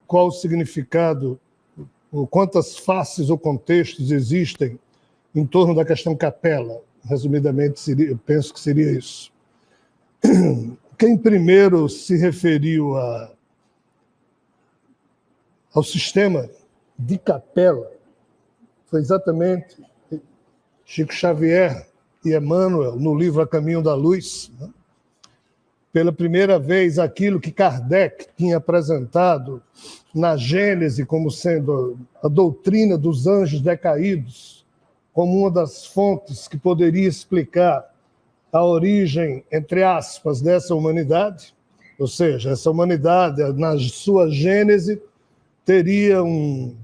qual o significado, ou quantas faces ou contextos existem em torno da questão capela. Resumidamente, eu penso que seria isso. Quem primeiro se referiu ao sistema de capela foi exatamente Chico Xavier e Emmanuel, no livro A Caminho da Luz. Pela primeira vez, aquilo que Kardec tinha apresentado na Gênese como sendo a doutrina dos anjos decaídos, como uma das fontes que poderia explicar a origem, entre aspas, dessa humanidade, ou seja, essa humanidade, na sua gênese, teria um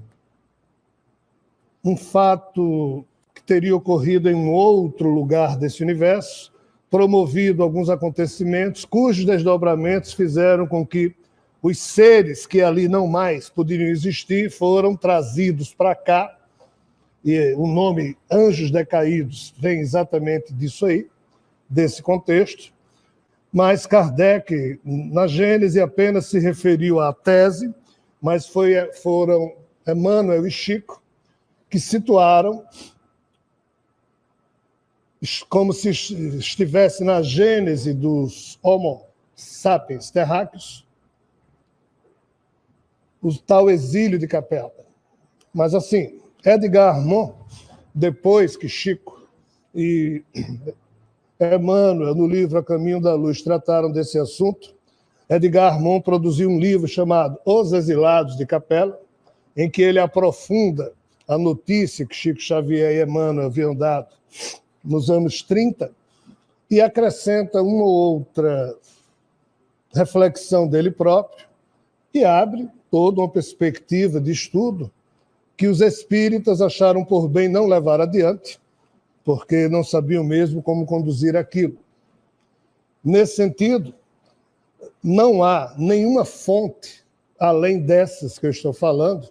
fato que teria ocorrido em um outro lugar desse universo, promovido alguns acontecimentos cujos desdobramentos fizeram com que os seres que ali não mais poderiam existir foram trazidos para cá, e o nome anjos decaídos vem exatamente disso aí, desse contexto, mas Kardec, na Gênese, apenas se referiu à tese, mas foram Emmanuel e Chico que situaram como se estivesse na gênese dos Homo sapiens terráqueos, o tal exílio de Capela. Mas, assim, Edgar Armand, depois que Chico e Emmanuel, no livro A Caminho da Luz, trataram desse assunto, Edgar Armand produziu um livro chamado Os Exilados de Capela, em que ele aprofunda a notícia que Chico Xavier e Emmanuel haviam dado nos anos 30 e acrescenta uma ou outra reflexão dele próprio e abre toda uma perspectiva de estudo que os espíritas acharam por bem não levar adiante, porque não sabiam mesmo como conduzir aquilo. Nesse sentido, não há nenhuma fonte, além dessas que eu estou falando,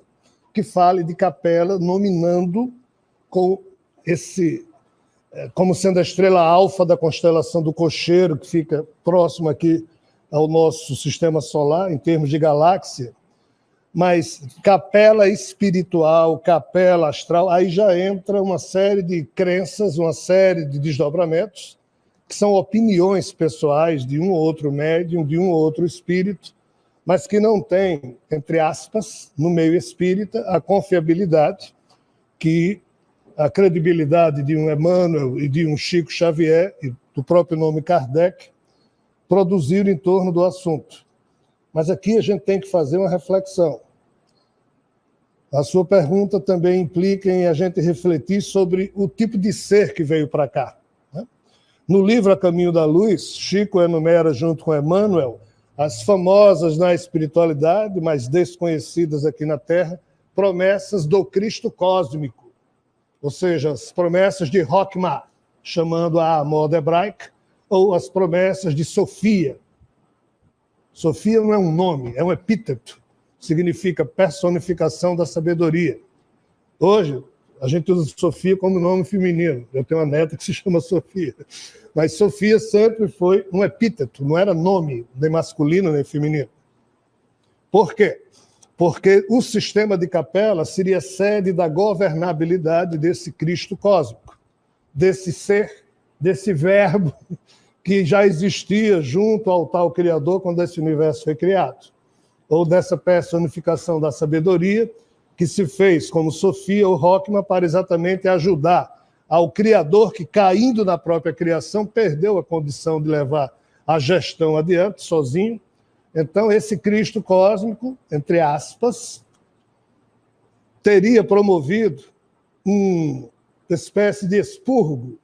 que fale de Capela nominando como sendo a estrela alfa da constelação do Cocheiro, que fica próximo aqui ao nosso sistema solar, em termos de galáxia, mas capela espiritual, capela astral, aí já entra uma série de crenças, uma série de desdobramentos, que são opiniões pessoais de um ou outro médium, de um ou outro espírito, mas que não têm, entre aspas, no meio espírita, a confiabilidade que a credibilidade de um Emmanuel e de um Chico Xavier, e do próprio nome Kardec, produziram em torno do assunto. Mas aqui a gente tem que fazer uma reflexão. A sua pergunta também implica em a gente refletir sobre o tipo de ser que veio para cá. No livro A Caminho da Luz, Chico enumera, junto com Emmanuel, as famosas na espiritualidade, mas desconhecidas aqui na Terra, promessas do Cristo cósmico, ou seja, as promessas de Rockma, chamando a moda hebraica, ou as promessas de Sofia. Sofia não é um nome, é um epíteto, significa personificação da sabedoria. Hoje, a gente usa Sofia como nome feminino. Eu tenho uma neta que se chama Sofia. Mas Sofia sempre foi um epíteto, não era nome nem masculino nem feminino. Por quê? Porque o sistema de Capela seria sede da governabilidade desse Cristo cósmico, desse ser, desse verbo que já existia junto ao tal Criador quando esse universo foi criado, ou dessa personificação da sabedoria que se fez como Sofia ou Rockman para exatamente ajudar ao Criador que, caindo na própria criação, perdeu a condição de levar a gestão adiante sozinho. Então, esse Cristo cósmico, entre aspas, teria promovido uma espécie de expurgo,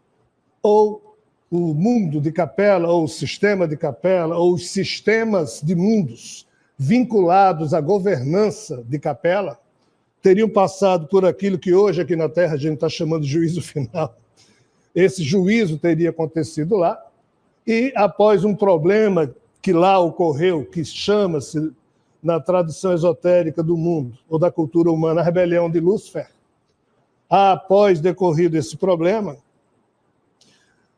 ou o mundo de Capela, ou o sistema de Capela, ou os sistemas de mundos vinculados à governança de Capela, teriam passado por aquilo que hoje aqui na Terra a gente está chamando de juízo final. Esse juízo teria acontecido lá, e após um problema que lá ocorreu, que chama-se, na tradição esotérica do mundo, ou da cultura humana, a rebelião de Lúcifer, após decorrido esse problema,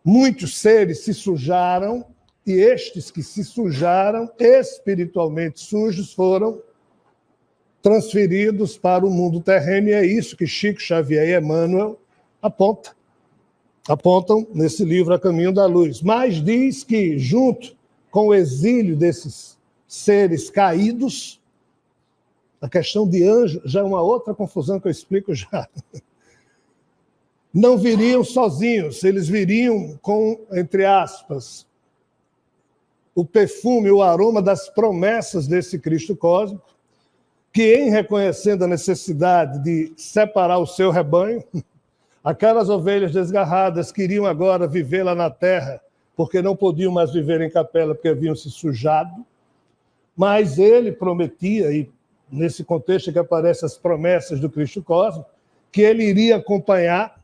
muitos seres se sujaram, e estes que se sujaram, espiritualmente sujos, foram transferidos para o mundo terreno, e é isso que Chico Xavier e Emmanuel apontam nesse livro A Caminho da Luz. Mas diz que, junto com o exílio desses seres caídos, a questão de anjo já é uma outra confusão que eu explico já. Não viriam sozinhos, eles viriam com, entre aspas, o perfume, o aroma das promessas desse Cristo cósmico, que, em reconhecendo a necessidade de separar o seu rebanho, aquelas ovelhas desgarradas queriam agora viver lá na terra, porque não podiam mais viver em capela, porque haviam se sujado, mas ele prometia, e nesse contexto que aparecem as promessas do Cristo cósmico, que ele iria acompanhar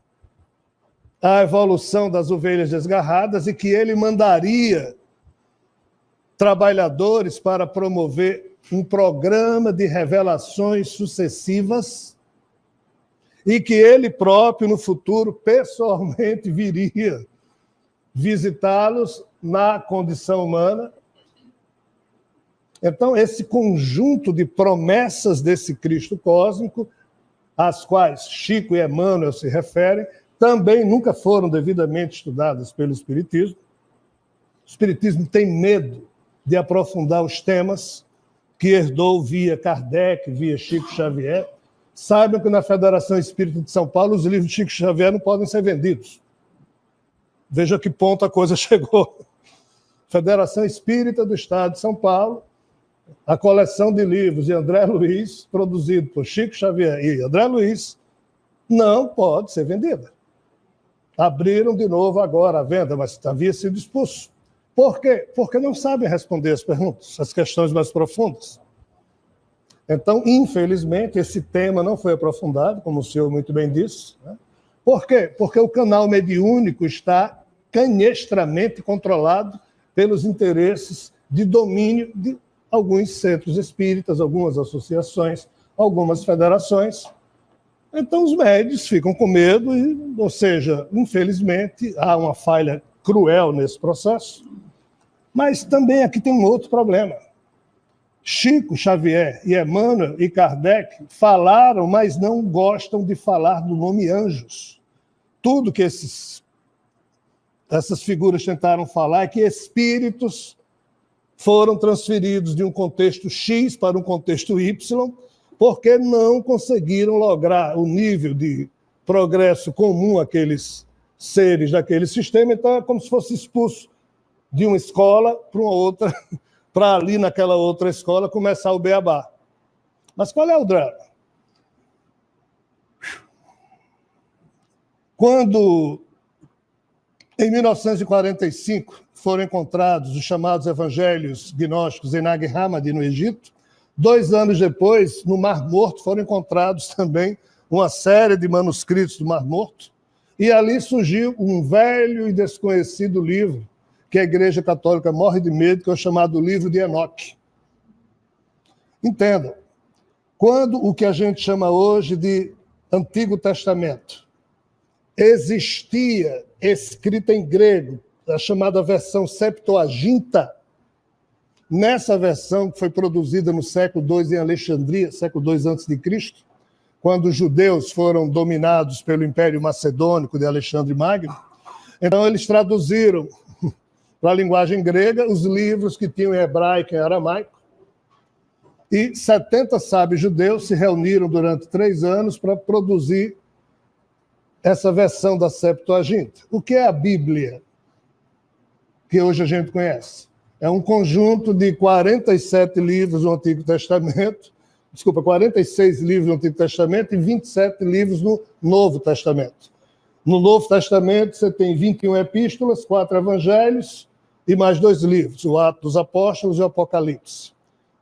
a evolução das ovelhas desgarradas e que ele mandaria trabalhadores para promover um programa de revelações sucessivas e que ele próprio, no futuro, pessoalmente viria visitá-los na condição humana. Então, esse conjunto de promessas desse Cristo cósmico, às quais Chico e Emmanuel se referem, também nunca foram devidamente estudadas pelo Espiritismo. O Espiritismo tem medo de aprofundar os temas que herdou via Kardec, via Chico Xavier. Saibam que na Federação Espírita de São Paulo os livros de Chico Xavier não podem ser vendidos. Veja a que ponto a coisa chegou. Federação Espírita do Estado de São Paulo, a coleção de livros de André Luiz, produzido por Chico Xavier e André Luiz, não pode ser vendida. Abriram de novo agora a venda, mas havia sido expulso. Por quê? Porque não sabem responder as perguntas, as questões mais profundas. Então, infelizmente, esse tema não foi aprofundado, como o senhor muito bem disse. Né? Por quê? Porque o canal mediúnico está canhestramente controlado pelos interesses de domínio de alguns centros espíritas, algumas associações, algumas federações. Então, os médios ficam com medo, ou seja, infelizmente, há uma falha cruel nesse processo. Mas também aqui tem um outro problema. Chico Xavier e Emmanuel e Kardec falaram, mas não gostam de falar do nome anjos. Tudo que essas figuras tentaram falar é que espíritos foram transferidos de um contexto X para um contexto Y, porque não conseguiram lograr o nível de progresso comum àqueles seres daquele sistema. Então é como se fosse expulso de uma escola para uma outra, para ali naquela outra escola começar o beabá. Mas qual é o drama? Quando, em 1945, foram encontrados os chamados evangelhos gnósticos em Nag Hammadi, no Egito, 2 anos depois, no Mar Morto, foram encontrados também uma série de manuscritos do Mar Morto, e ali surgiu um velho e desconhecido livro que a Igreja Católica morre de medo, que é o chamado Livro de Enoque. Entendam, quando o que a gente chama hoje de Antigo Testamento existia escrita em grego, a chamada versão Septuaginta, nessa versão que foi produzida no século II em Alexandria, século II a.C., quando os judeus foram dominados pelo Império Macedônico de Alexandre Magno, então eles traduziram para a linguagem grega os livros que tinham em hebraico e aramaico, e 70 sábios judeus se reuniram durante 3 anos para produzir essa versão da Septuaginta. O que é a Bíblia, que hoje a gente conhece? É um conjunto de 47 livros do Antigo Testamento, 46 livros do Antigo Testamento e 27 livros no Novo Testamento. No Novo Testamento você tem 21 epístolas, 4 evangelhos e mais 2 livros, o Atos dos Apóstolos e o Apocalipse.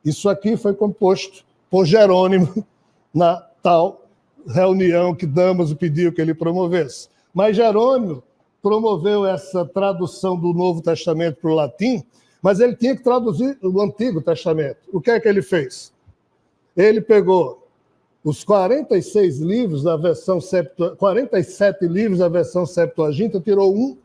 Isso aqui foi composto por Jerônimo na tal reunião que Damaso pediu que ele promovesse. Mas Jerônimo promoveu essa tradução do Novo Testamento para o latim, mas ele tinha que traduzir o Antigo Testamento. O que é que ele fez? Ele pegou os 47 livros da versão Septuaginta, tirou um,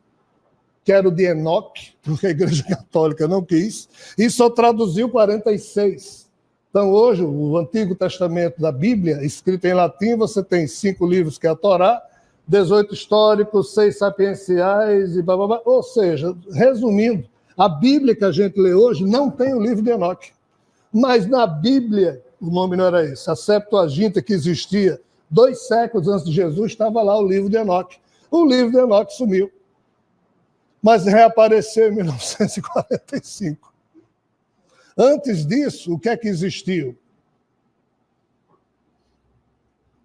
que era o de Enoque, porque a Igreja Católica não quis, e só traduziu 46 Então, hoje, o Antigo Testamento da Bíblia, escrito em latim, você tem 5 livros, que é a Torá, 18 históricos, 6 sapienciais e blá, blá, blá. Ou seja, resumindo, a Bíblia que a gente lê hoje não tem o livro de Enoque. Mas na Bíblia, o nome não era esse, a Septuaginta que existia 2 séculos antes de Jesus, estava lá o livro de Enoque. O livro de Enoque sumiu, mas reapareceu em 1945. Antes disso, o que é que existiu?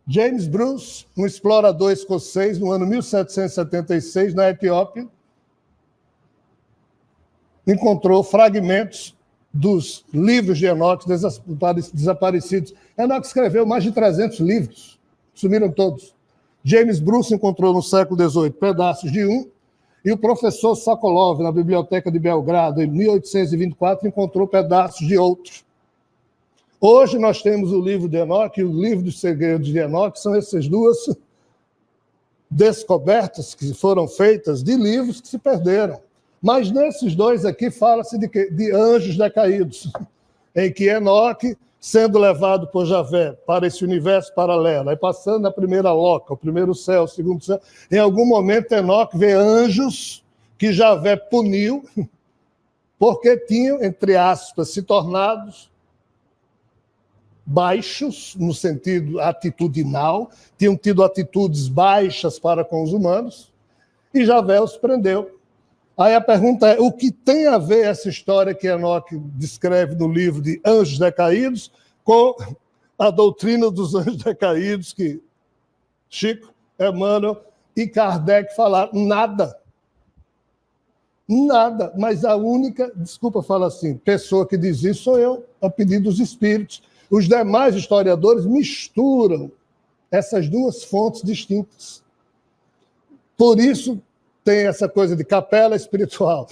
James Bruce, um explorador escocês, no ano 1776, na Etiópia, encontrou fragmentos dos livros de Enoque desaparecidos. Enoque escreveu mais de 300 livros, sumiram todos. James Bruce encontrou no século XVIII pedaços de um, e o professor Sokolov, na Biblioteca de Belgrado, em 1824, encontrou pedaços de outros. Hoje nós temos o livro de Enoque e o livro dos segredos de Enoque, são essas duas descobertas que foram feitas de livros que se perderam. Mas nesses dois aqui fala-se de quê? De anjos decaídos, em que Enoque, sendo levado por Javé para esse universo paralelo, aí passando na primeira loca, o primeiro céu, o segundo céu, em algum momento Enoque vê anjos que Javé puniu, porque tinham, entre aspas, se tornados baixos, no sentido atitudinal, tinham tido atitudes baixas para com os humanos, e Javé os prendeu. Aí a pergunta é, o que tem a ver essa história que Enoque descreve no livro de Anjos Decaídos com a doutrina dos anjos decaídos que Chico, Emmanuel e Kardec falaram? Nada. Nada. Mas a única, desculpa falar assim, pessoa que diz isso sou eu, a pedido dos espíritos. Os demais historiadores misturam essas duas fontes distintas. Por isso, tem essa coisa de capela espiritual,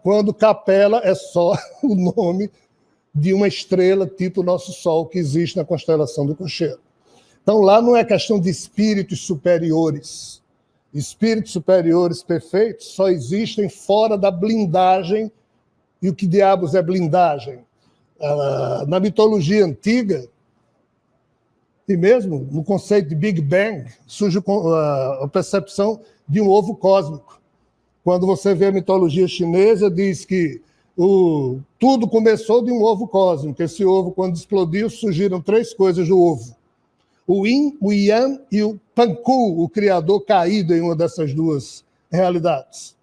quando capela é só o nome de uma estrela tipo nosso Sol, que existe na constelação do Cocheiro. Então, lá não é questão de espíritos superiores. Espíritos superiores perfeitos só existem fora da blindagem. E o que diabos é blindagem? Na mitologia antiga, e mesmo no conceito de Big Bang, surge a percepção de um ovo cósmico. Quando você vê a mitologia chinesa, diz que tudo começou de um ovo cósmico. Esse ovo, quando explodiu, surgiram 3 coisas do ovo. O Yin, o Yang e o Panku, o criador caído em uma dessas duas realidades.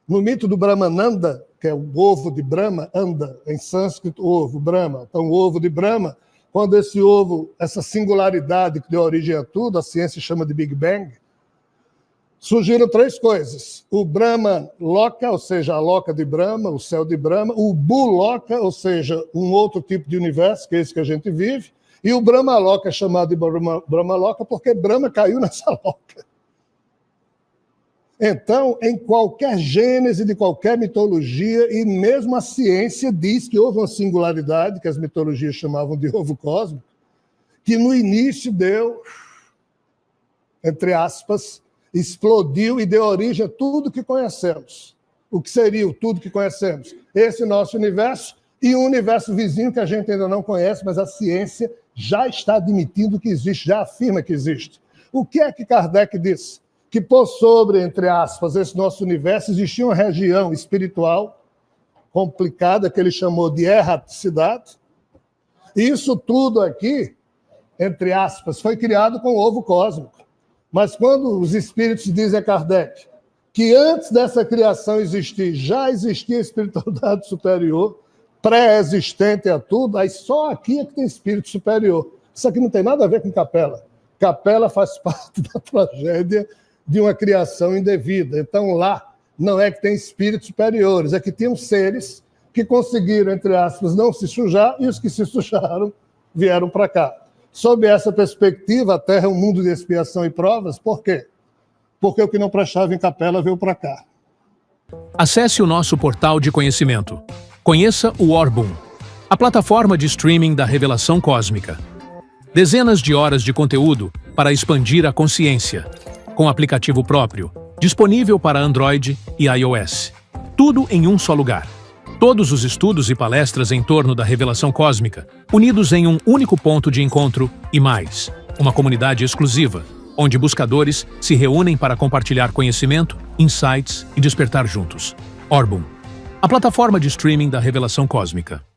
No mito do Brahmananda, que é o ovo de Brahma, anda, em sânscrito, ovo, Brahma. Então, o ovo de Brahma, quando esse ovo, essa singularidade que deu origem a tudo, a ciência chama de Big Bang, surgiram 3 coisas. O Brahma Loka, ou seja, a Loka de Brahma, o céu de Brahma, o Bu-Loka, ou seja, um outro tipo de universo, que é esse que a gente vive, e o Brahma Loka é chamado de Brahma Loka porque Brahma caiu nessa Loka. Então, em qualquer gênese de qualquer mitologia, e mesmo a ciência diz que houve uma singularidade, que as mitologias chamavam de ovo cósmico, que no início deu, entre aspas, explodiu e deu origem a tudo que conhecemos. O que seria o tudo que conhecemos? Esse nosso universo e um universo vizinho que a gente ainda não conhece, mas a ciência já está admitindo que existe, já afirma que existe. O que é que Kardec disse? Que por sobre, entre aspas, esse nosso universo existia uma região espiritual complicada que ele chamou de erraticidade. E isso tudo aqui, entre aspas, foi criado com o ovo cósmico. Mas quando os espíritos dizem a Kardec que antes dessa criação existir, já existia espiritualidade superior, pré-existente a tudo, aí só aqui é que tem espírito superior. Isso aqui não tem nada a ver com capela. Capela faz parte da tragédia de uma criação indevida. Então lá não é que tem espíritos superiores, é que tinham seres que conseguiram, entre aspas, não se sujar, e os que se sujaram vieram para cá. Sob essa perspectiva, a Terra é um mundo de expiação e provas. Por quê? Porque o que não prestava em capela veio para cá. Acesse o nosso portal de conhecimento. Conheça o Orbum, a plataforma de streaming da revelação cósmica. Dezenas de horas de conteúdo para expandir a consciência, com aplicativo próprio, disponível para Android e iOS. Tudo em um só lugar. Todos os estudos e palestras em torno da revelação cósmica, unidos em um único ponto de encontro e mais, uma comunidade exclusiva, onde buscadores se reúnem para compartilhar conhecimento, insights e despertar juntos. Orbum, a plataforma de streaming da revelação cósmica.